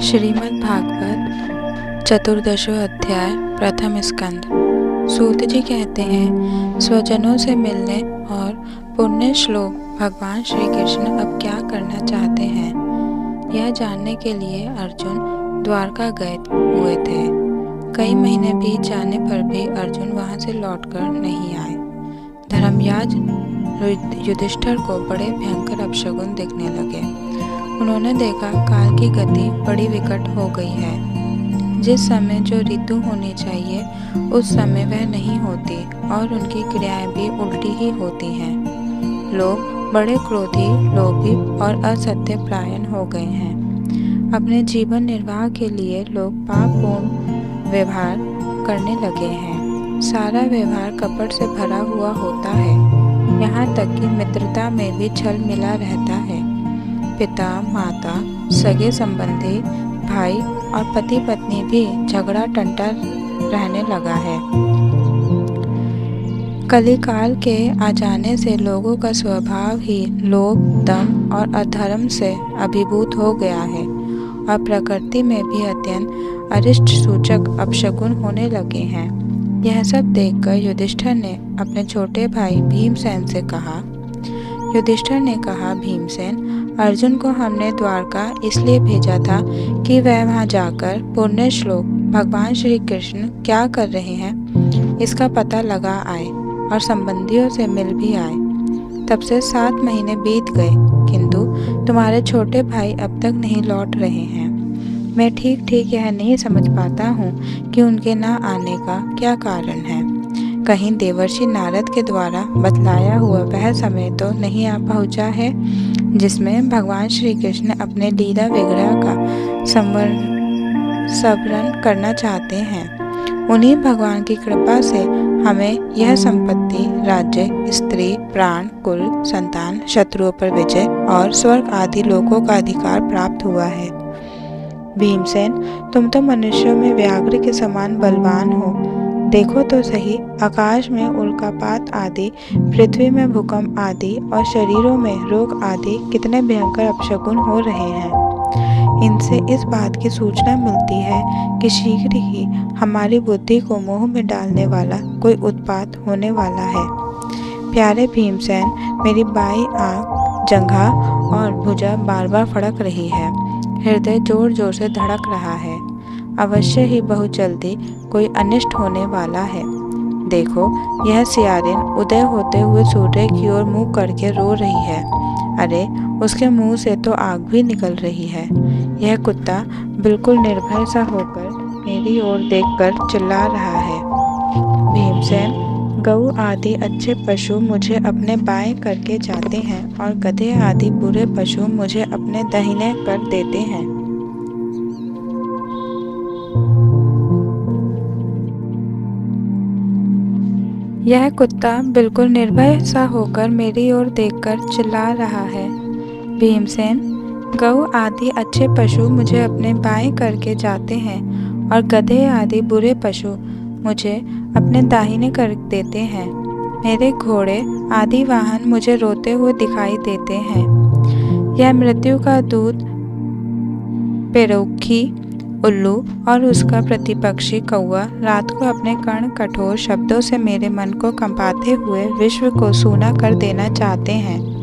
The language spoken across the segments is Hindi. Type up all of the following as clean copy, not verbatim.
श्रीमद् भागवत चतुर्दशो अध्याय प्रथम स्कंद। सूत जी कहते हैं, स्वजनों से मिलने और पुण्य श्लोक भगवान श्री कृष्ण अब क्या करना चाहते हैं, यह जानने के लिए अर्जुन द्वारका गए हुए थे। कई महीने बीत जाने पर भी अर्जुन वहां से लौटकर नहीं आए। धर्मराज युधिष्ठिर को बड़े भयंकर अपशगुन दिखने लगे। उन्होंने देखा काल की गति बड़ी विकट हो गई है। जिस समय जो ऋतु होनी चाहिए उस समय वह नहीं होती और उनकी क्रियाएं भी उल्टी ही होती हैं। लोग बड़े क्रोधी, लोभी और असत्य परायण हो गए हैं। अपने जीवन निर्वाह के लिए लोग पापपूर्ण व्यवहार करने लगे हैं। सारा व्यवहार कपट से भरा हुआ होता है, यहाँ तक कि मित्रता में भी छल मिला रहता है। पिता, माता, सगे संबंधी, भाई और पति पत्नी भी झगड़ा टंटा रहने लगा है। कलिकाल के आ जाने से लोगों का स्वभाव ही लोभ, दम और अधर्म से अभिभूत हो गया है और प्रकृति में भी अत्यंत अरिष्ट सूचक अपशगुन होने लगे हैं। यह सब देखकर युधिष्ठिर ने अपने छोटे भाई भीमसेन से कहा। युधिष्ठिर ने कहा, भीमसेन, अर्जुन को हमने द्वारका इसलिए भेजा था कि वह वहां जाकर पुण्य श्लोक भगवान श्री कृष्ण क्या कर रहे हैं इसका पता लगा आए और संबंधियों से मिल भी आए। तब से 7 महीने बीत गए, किंतु तुम्हारे छोटे भाई अब तक नहीं लौट रहे हैं। मैं ठीक ठीक यह नहीं समझ पाता हूँ कि उनके न आने का क्या कारण है। कहीं देवर्षि नारद के द्वारा बतलाया हुआ वह समय तो नहीं आ पहुँचा है जिसमें भगवान श्री कृष्ण अपने लीला विग्रह का संवरण करना चाहते हैं। उन्हीं भगवान की कृपा से हमें यह संपत्ति, राज्य, स्त्री, प्राण, कुल, संतान, शत्रुओं पर विजय और स्वर्ग आदि लोकों का अधिकार प्राप्त हुआ है। भीमसेन, तुम तो मनुष्यों में व्याघ्र के समान बलवान हो। देखो तो सही, आकाश में उल्कापात आदि, पृथ्वी में भूकंप आदि और शरीरों में रोग आदि कितने भयंकर अपशगुन हो रहे हैं। इनसे इस बात की सूचना मिलती है कि शीघ्र ही हमारी बुद्धि को मोह में डालने वाला कोई उत्पात होने वाला है। प्यारे भीमसेन, मेरी बाईं आंख, जंघा और भुजा बार बार फड़क रही है। हृदय जोर जोर से धड़क रहा है। अवश्य ही बहुत जल्दी कोई अनिष्ट होने वाला है। देखो, यह सियारिन उदय होते हुए सूर्य की ओर मुंह करके रो रही है। अरे, उसके मुंह से तो आग भी निकल रही है। यह कुत्ता बिल्कुल निर्भय सा होकर मेरी ओर देखकर चिल्ला रहा है। भीमसेन, गऊ आदि अच्छे पशु मुझे अपने बाएं करके जाते हैं और गधे आदि बुरे पशु मुझे अपने दाहिने कर देते हैं। यह कुत्ता बिल्कुल निर्भय सा होकर मेरी ओर देखकर चिल्ला रहा है। भीमसेन, गऊ आदि अच्छे पशु मुझे अपने बाएं करके जाते हैं और गधे आदि बुरे पशु मुझे अपने दाहिने कर देते हैं। मेरे घोड़े आदि वाहन मुझे रोते हुए दिखाई देते हैं। यह मृत्यु का दूत पेरुखी, उल्लू और उसका प्रतिपक्षी कौवा रात को अपने कर्ण कठोर शब्दों से मेरे मन को कंपाते हुए विश्व को सूना कर देना चाहते हैं।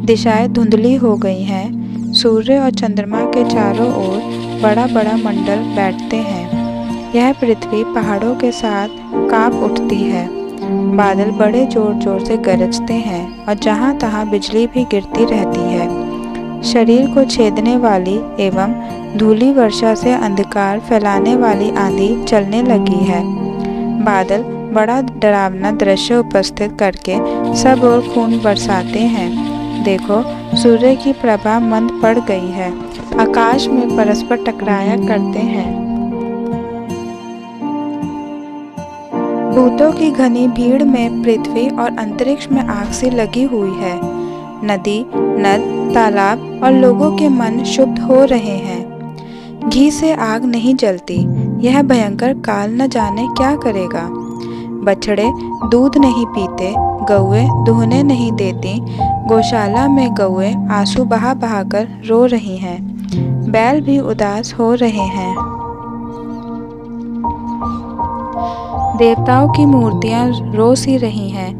दिशाएं धुंधली हो गई हैं। सूर्य और चंद्रमा के चारों ओर बड़ा बड़ा मंडल बैठते हैं। यह पृथ्वी पहाड़ों के साथ कांप उठती है। बादल बड़े जोर जोर से गरजते हैं और जहाँ तहाँ बिजली भी गिरती रहती है। शरीर को छेदने वाली एवं धूली वर्षा से अंधकार फैलाने वाली आंधी चलने लगी है। बादल बड़ा डरावना दृश्य उपस्थित करके सब ओर खून बरसाते हैं। देखो, सूर्य की प्रभा मंद पड़ गई है। आकाश में परस्पर टकराया करते हैं। भूतों की घनी भीड़ में पृथ्वी और अंतरिक्ष में आग सी लगी हुई है। नदी, नद, तालाब और लोगों के मन शुद्ध हो रहे हैं। घी से आग नहीं जलती। यह भयंकर काल न जाने क्या करेगा। बछड़े दूध नहीं पीते, गौएं दूहने नहीं देती। गौशाला में गौएं आंसू बहा बहा कर रो रही हैं। बैल भी उदास हो रहे हैं। देवताओं की मूर्तियां रो सी रही हैं,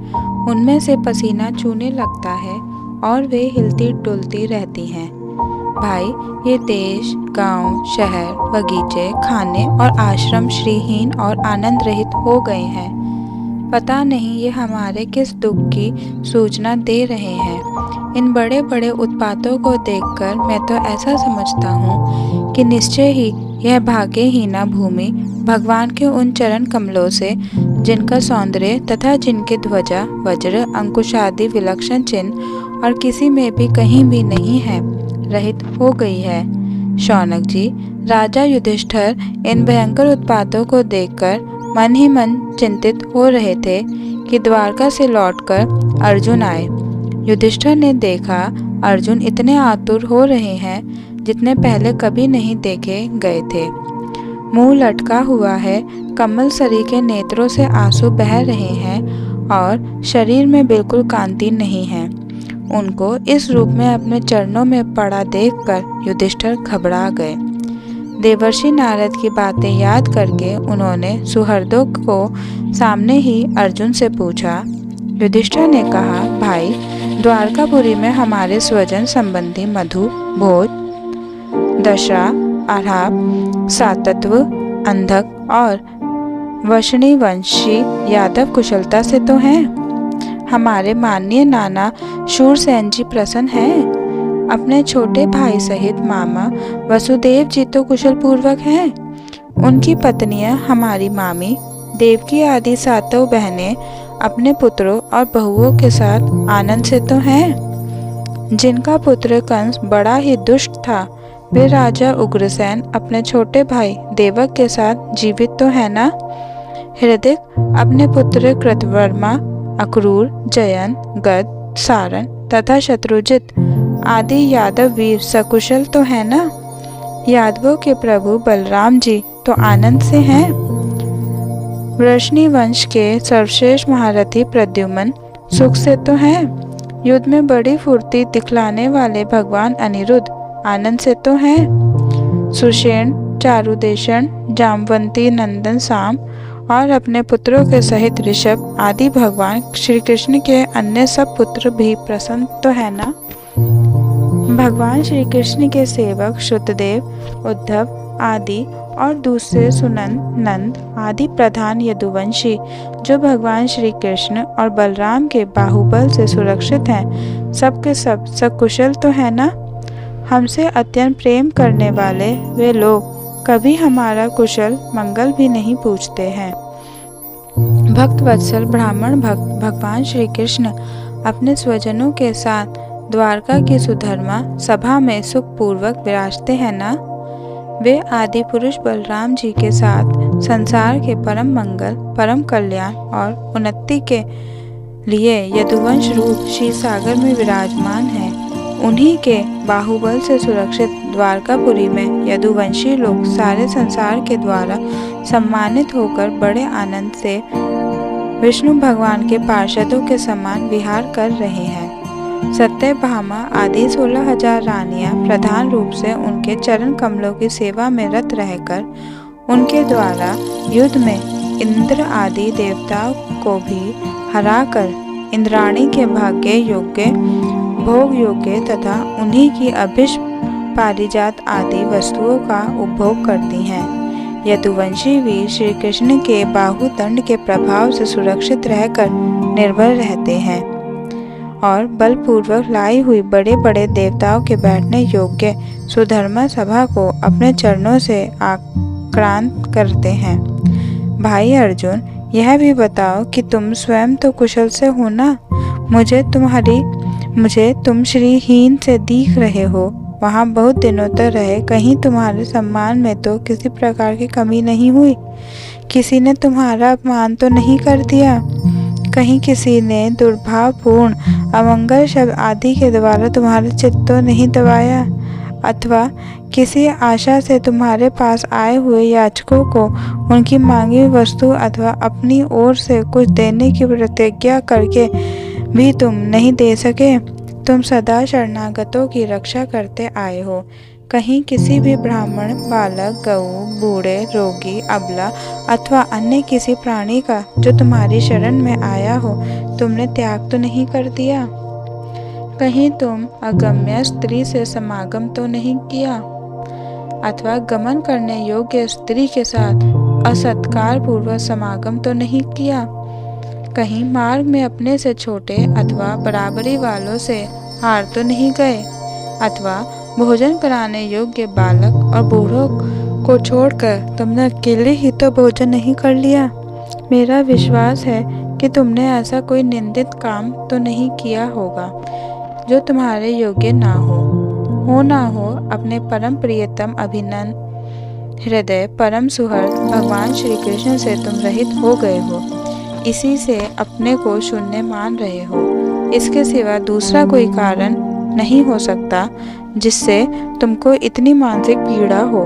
उनमें से पसीना चूने लगता है और वे हिलती डुलती रहती हैं। भाई, ये देश, गांव, शहर, बगीचे, खाने और आश्रम श्रीहीन और आनंद रहित हो गए हैं। पता नहीं ये हमारे किस दुख की सूचना दे रहे हैं। इन बड़े बड़े उत्पातों को देखकर मैं तो ऐसा समझता हूँ कि निश्चय ही यह भाग्यहीना भूमि भगवान के उन चरण कमलों से, जिनका सौंदर्य तथा जिनके ध्वजा, वज्र, अंकुशादि विलक्षण चिन्ह और किसी में भी कहीं भी नहीं है, रहित हो गई है। शौनक जी, राजा युधिष्ठिर इन भयंकर उत्पातों को देखकर मन ही मन चिंतित हो रहे थे कि द्वारका से लौटकर अर्जुन आए। युधिष्ठिर ने देखा अर्जुन इतने आतुर हो रहे हैं जितने पहले कभी नहीं देखे गए थे। मुंह लटका हुआ है, कमल सरी के नेत्रों से आंसू बह रहे हैं और शरीर में बिल्कुल कांति नहीं है। उनको इस रूप में अपने चरणों में पड़ा देखकर युधिष्ठिर घबरा गए। देवर्षि नारद की बातें याद करके उन्होंने सुहृदों को सामने ही अर्जुन से पूछा। युधिष्ठिर ने कहा, भाई, द्वारकापुरी में हमारे स्वजन संबंधी मधु, भोज, दशा, आराप, सातत्व, अंधक और वशनी वंशी यादव कुशलता से तो हैं। हमारे माननीय नाना शूरसेन जी प्रसन्न हैं। अपने छोटे भाई सहित मामा वसुदेव जी तो कुशल पूर्वक हैं। उनकी पत्नियां हमारी मामी देवकी आदि सातों बहनें अपने पुत्रों और बहुओं के साथ आनंद से तो हैं। जिनका पुत्र कंस बड़ा ही दुष्ट था, वे राजा उग्रसेन अपने छोटे भाई देवक के साथ जीवित तो है ना। हृदिक अपने पुत्र कृतवर्मा, अक्रूर, जयन, गद, सारन तथा शत्रुजित आदि यादव वीर सकुशल तो है ना। यादवों के प्रभु बलराम जी तो आनंद से हैं। वृष्णि वंश के सर्वश्रेष्ठ महारथी प्रद्युम्न सुख से तो हैं। युद्ध में बड़ी फुर्ती दिखलाने वाले भगवान अनिरुद्ध आनंद से तो हैं। सुषेण, चारुदेशन, जामवंती नंदन साम और अपने पुत्रों के सहित ऋषभ आदि भगवान श्री कृष्ण के अन्य सब पुत्र भी प्रसन्न तो है ना। भगवान श्री कृष्ण के सेवक श्रुतदेव, उद्धव आदि और दूसरे सुनंद, नंद आदि प्रधान यदुवंशी जो भगवान श्री कृष्ण और बलराम के बाहुबल से सुरक्षित हैं, सब के सब सकुशल तो है ना। हमसे अत्यंत प्रेम करने वाले वे लोग कभी हमारा कुशल मंगल भी नहीं पूछते हैं। भक्त वत्सल ब्राह्मण भक्त भगवान श्री कृष्ण अपने स्वजनों के साथ द्वारका की सुधर्मा सभा में सुख पूर्वक विराजते हैं ना। वे आदि पुरुष बलराम जी के साथ संसार के परम मंगल, परम कल्याण और उन्नति के लिए यदुवंश रूप क्षीर सागर में विराजमान हैं। उन्हीं के बाहुबल से सुरक्षित द्वारकापुरी में यदुवंशी लोग सारे संसार के द्वारा सम्मानित होकर बड़े आनंद से विष्णु भगवान के पार्षदों के समान विहार कर रहे हैं। सत्यभामा आदि 16,000 रानियां प्रधान रूप से उनके चरण कमलों की सेवा में रत रहकर उनके द्वारा युद्ध में इंद्र आदि देवताओं को भी हराकर इंद्राणी के भाग्य योग्य, भोग योग्य तथा उन्हीं की अभिष्ट पारिजात आदि वस्तुओं का उपभोग करती हैं। यदुवंशी वीर श्री कृष्ण के बाहुदंड के प्रभाव से सुरक्षित रहकर निर्भय रहते हैं और बलपूर्वक लाई हुई बड़े बड़े देवताओं के बैठने योग्य सुधर्मा सभा को अपने चरणों से आक्रांत करते हैं। भाई अर्जुन, यह भी बताओ कि तुम स्वयं तो कुशल से हो ना। मुझे तुम श्रीहीन से दिख रहे हो। वहाँ बहुत दिनों तक रहे, कहीं तुम्हारे सम्मान में तो किसी प्रकार की कमी नहीं हुई। किसी ने तुम्हारा अपमान तो नहीं कर दिया। कहीं किसी ने दुर्भावपूर्ण अमंगल शब्द आदि के द्वारा तुम्हारा चित्त तो नहीं दबाया, अथवा किसी आशा से तुम्हारे पास आए हुए याचकों को उनकी मांगी हुई वस्तु अथवा अपनी ओर से कुछ देने की प्रतिज्ञा करके भी तुम नहीं दे सके। तुम सदा शरणागतों की रक्षा करते आए हो, कहीं किसी भी ब्राह्मण, बालक, गऊ, बूढ़े, रोगी, अबला अथवा अन्य किसी प्राणी का जो तुम्हारी शरण में आया हो तुमने त्याग तो नहीं कर दिया? कहीं तुम अगम्य स्त्री से समागम तो नहीं किया अथवा गमन करने योग्य स्त्री के साथ असत्कार पूर्वक समागम तो नहीं किया? कहीं मार्ग में अपने से छोटे अथवा बराबरी वालों से हार तो नहीं गए अथवा भोजन कराने योग्य बालक और बूढ़ों को छोड़कर तुमने अकेले ही तो भोजन नहीं कर लिया? मेरा विश्वास है कि तुमने ऐसा कोई निंदित काम तो नहीं किया होगा जो तुम्हारे योग्य ना हो अपने परम प्रियतम अभिनंद हृदय परम सुहृद भगवान श्री कृष्ण से तुम रहित हो गए हो, इसी से अपने को शून्य मान रहे हो। इसके सिवा दूसरा कोई कारण नहीं हो सकता जिससे तुमको इतनी मानसिक पीड़ा हो।